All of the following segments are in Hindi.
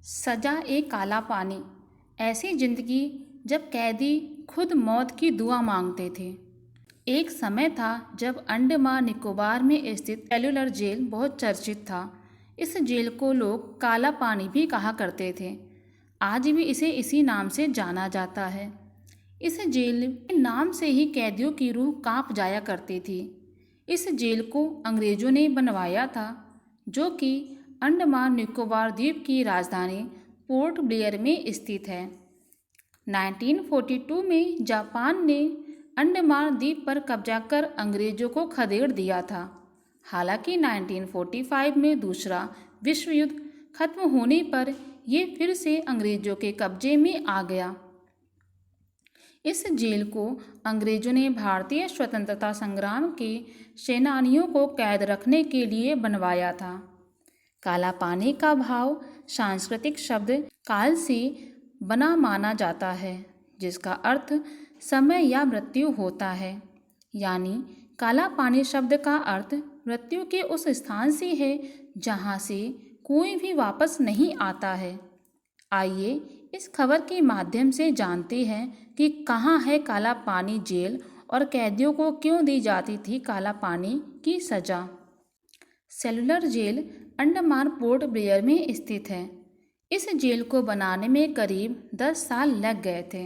सजा ए काला पानी, ऐसी जिंदगी जब कैदी खुद मौत की दुआ मांगते थे। एक समय था जब अंडमान निकोबार में स्थित सेल्युलर जेल बहुत चर्चित था। इस जेल को लोग काला पानी भी कहा करते थे। आज भी इसे इसी नाम से जाना जाता है। इस जेल के नाम से ही कैदियों की रूह कांप जाया करती थी। इस जेल को अंग्रेजों ने बनवाया था, जो कि अंडमान निकोबार द्वीप की राजधानी पोर्ट ब्लेयर में स्थित है। 1942 में जापान ने अंडमान द्वीप पर कब्जा कर अंग्रेजों को खदेड़ दिया था। हालांकि 1945 में दूसरा विश्व युद्ध खत्म होने पर यह फिर से अंग्रेजों के कब्जे में आ गया। इस जेल को अंग्रेजों ने भारतीय स्वतंत्रता संग्राम के सेनानियों को कैद रखने के लिए बनवाया था। काला पानी का भाव सांस्कृतिक शब्द काल से बना माना जाता है, जिसका अर्थ समय या मृत्यु होता है। यानी काला पानी शब्द का अर्थ मृत्यु के उस स्थान से है जहाँ से कोई भी वापस नहीं आता है। आइए इस खबर के माध्यम से जानते हैं कि कहाँ है काला पानी जेल और कैदियों को क्यों दी जाती थी काला पानी की सजा। सेल्युलर जेल अंडमान पोर्ट ब्लेयर में स्थित है। इस जेल को बनाने में करीब 10 साल लग गए थे।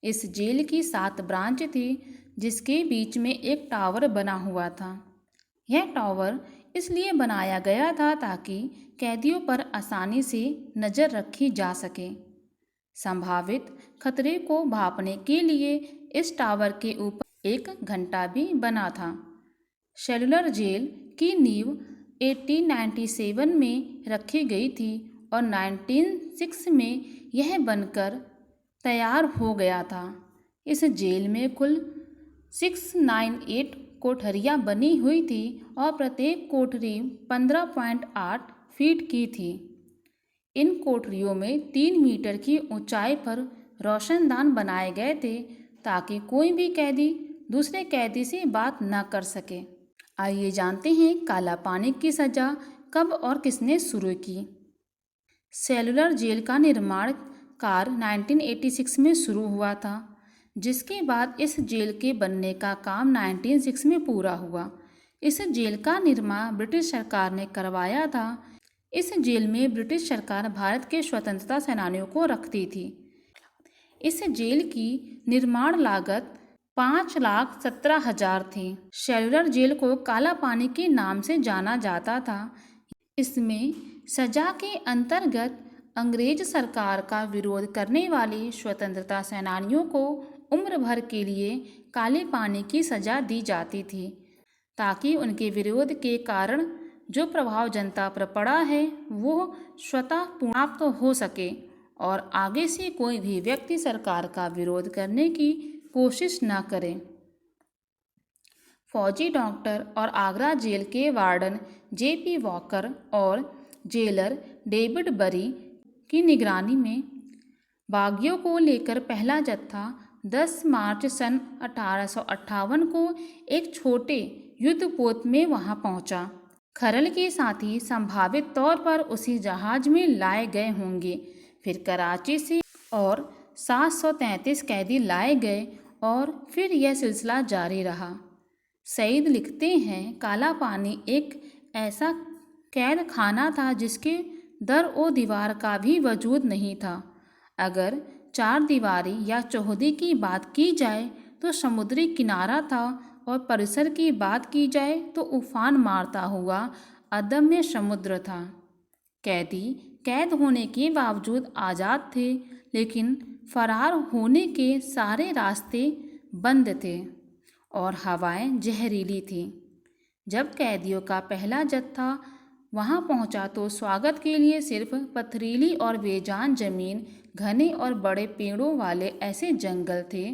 इस जेल की 7 ब्रांच थी, जिसके बीच में एक टावर बना हुआ था। यह टावर इसलिए बनाया गया था ताकि कैदियों पर आसानी से नज़र रखी जा सके। संभावित खतरे को भांपने के लिए इस टावर के ऊपर एक घंटा भी बना था। सेल्युलर जेल की नींव 1897 में रखी गई थी और 1906 में यह बनकर तैयार हो गया था। इस जेल में कुल 698 कोठरियाँ बनी हुई थी और प्रत्येक कोठरी 15.8 फीट की थी। इन कोठरियों में 3 मीटर की ऊंचाई पर रोशनदान बनाए गए थे ताकि कोई भी कैदी दूसरे कैदी से बात न कर सके। आइए जानते हैं काला पानी की सज़ा कब और किसने शुरू की। सेल्युलर जेल का निर्माण कार्य 1986 में शुरू हुआ था, जिसके बाद इस जेल के बनने का काम 1906 में पूरा हुआ। इस जेल का निर्माण ब्रिटिश सरकार ने करवाया था। इस जेल में ब्रिटिश सरकार भारत के स्वतंत्रता सेनानियों को रखती थी। इस जेल की निर्माण लागत 5,17,000 थी। सेल्युलर जेल को काला पानी के नाम से जाना जाता था। इसमें सजा के अंतर्गत अंग्रेज सरकार का विरोध करने वाले स्वतंत्रता सेनानियों को उम्र भर के लिए काले पानी की सजा दी जाती थी, ताकि उनके विरोध के कारण जो प्रभाव जनता पर पड़ा है वो स्वतः समाप्त हो सके और आगे से कोई भी व्यक्ति सरकार का विरोध करने की कोशिश न करे। फौजी डॉक्टर और आगरा जेल के वार्डन J.P. वॉकर और जेलर डेविड बरी की निगरानी में बागियों को लेकर पहला जत्था 10 मार्च सन 1858 को एक छोटे युद्धपोत में वहां पहुंचा। खरल के साथी संभावित तौर पर उसी जहाज में लाए गए होंगे। फिर कराची से और 733 कैदी लाए गए और फिर यह सिलसिला जारी रहा। सईद लिखते हैं, काला पानी एक ऐसा कैद खाना था जिसके दर ओ दीवार का भी वजूद नहीं था। अगर चार दीवारी या चौहदी की बात की जाए तो समुद्री किनारा था और परिसर की बात की जाए तो उफान मारता हुआ अदम्य समुद्र था। कैदी कैद होने के बावजूद आज़ाद थे, लेकिन फरार होने के सारे रास्ते बंद थे और हवाएं जहरीली थीं। जब कैदियों का पहला जत्था वहां पहुंचा तो स्वागत के लिए सिर्फ पथरीली और बेजान जमीन, घने और बड़े पेड़ों वाले ऐसे जंगल थे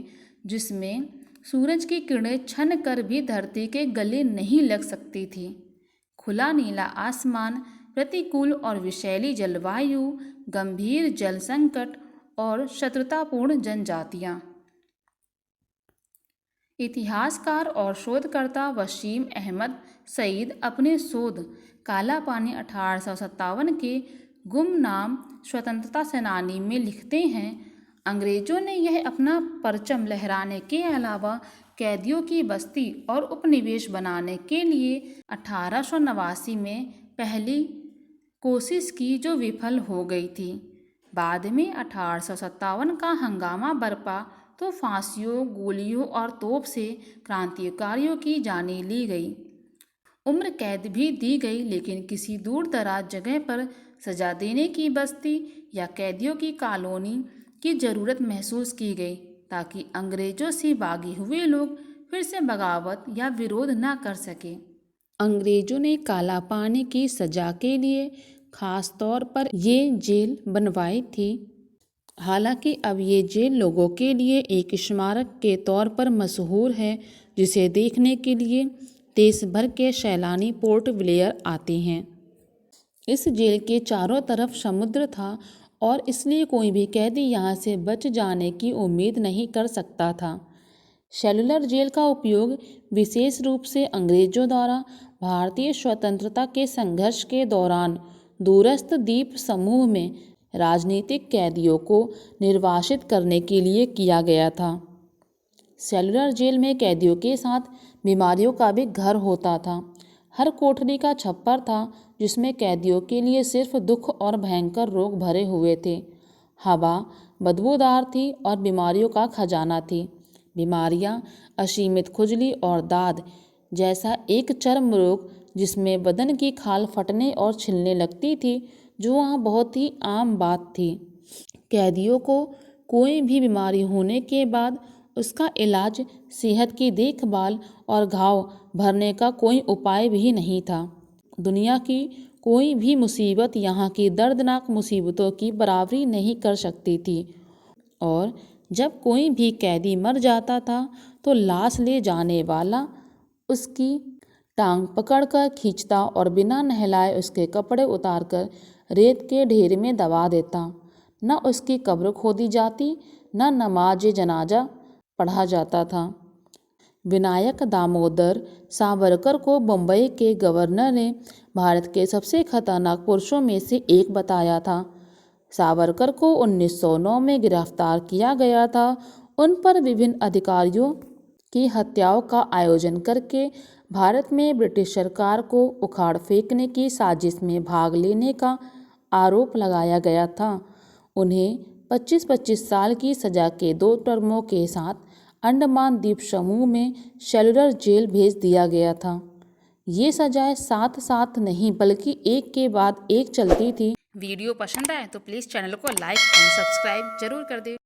जिसमें सूरज की किरणें छन कर भी धरती के गले नहीं लग सकती थी। खुला नीला आसमान, प्रतिकूल और विषैली जलवायु, गंभीर जल संकट और शत्रुतापूर्ण जनजातियाँ। इतिहासकार और शोधकर्ता वसीम अहमद सईद अपने शोध काला पानी 1857 के गुमनाम स्वतंत्रता सेनानी में लिखते हैं, अंग्रेजों ने यह अपना परचम लहराने के अलावा कैदियों की बस्ती और उपनिवेश बनाने के लिए 1889 में पहली कोशिश की जो विफल हो गई थी। बाद में 1857 का हंगामा बरपा तो फांसियों, गोलियों और तोप से क्रांतिकारियों की जानें ली गई। उम्र कैद भी दी गई, लेकिन किसी दूर दराज जगह पर सजा देने की बस्ती या कैदियों की कॉलोनी की ज़रूरत महसूस की गई, ताकि अंग्रेजों से बागी हुए लोग फिर से बगावत या विरोध न कर सके। अंग्रेजों ने काला पानी की सजा के लिए खास तौर पर ये जेल बनवाई थी। हालांकि अब ये जेल लोगों के लिए एक स्मारक के तौर पर मशहूर है, जिसे देखने के लिए देश भर के सैलानी पोर्ट ब्लेयर आते हैं। इस जेल के चारों तरफ समुद्र था और इसलिए कोई भी कैदी यहाँ से बच जाने की उम्मीद नहीं कर सकता था। सेलुलर जेल का उपयोग विशेष रूप से अंग्रेजों द्वारा भारतीय स्वतंत्रता के संघर्ष के दौरान दूरस्थ द्वीप समूह में राजनीतिक कैदियों को निर्वासित करने के लिए किया गया था। सेलुलर जेल में कैदियों के साथ बीमारियों का भी घर होता था। हर कोठरी का छप्पर था जिसमें कैदियों के लिए सिर्फ दुख और भयंकर रोग भरे हुए थे। हवा बदबूदार थी और बीमारियों का खजाना थी। बीमारियां असीमित खुजली और दाद जैसा एक चर्म रोग जिसमें बदन की खाल फटने और छिलने लगती थी, जो वहाँ बहुत ही आम बात थी। कैदियों को कोई भी बीमारी होने के बाद उसका इलाज, सेहत की देखभाल और घाव भरने का कोई उपाय भी नहीं था। दुनिया की कोई भी मुसीबत यहाँ की दर्दनाक मुसीबतों की बराबरी नहीं कर सकती थी। और जब कोई भी कैदी मर जाता था तो लाश ले जाने वाला उसकी टांग पकड़कर खींचता और बिना नहलाए उसके कपड़े उतारकर रेत के ढेर में दबा देता। न उसकी कब्र खोदी जाती, न नमाज जनाजा पढ़ा जाता था। विनायक दामोदर सावरकर को बम्बई के गवर्नर ने भारत के सबसे खतरनाक पुरुषों में से एक बताया था। सावरकर को 1909 में गिरफ्तार किया गया था। उन पर विभिन्न अधिकारियों की हत्याओं का आयोजन करके भारत में ब्रिटिश सरकार को उखाड़ फेंकने की साजिश में भाग लेने का आरोप लगाया गया था। उन्हें 25-25 साल की सजा के 2 टर्मों के साथ अंडमान द्वीप समूह में सेलुलर जेल भेज दिया गया था। ये सजाएं साथ साथ नहीं बल्कि एक के बाद एक चलती थी। वीडियो पसंद आए तो प्लीज़ चैनल को लाइक एंड सब्सक्राइब जरूर कर दें।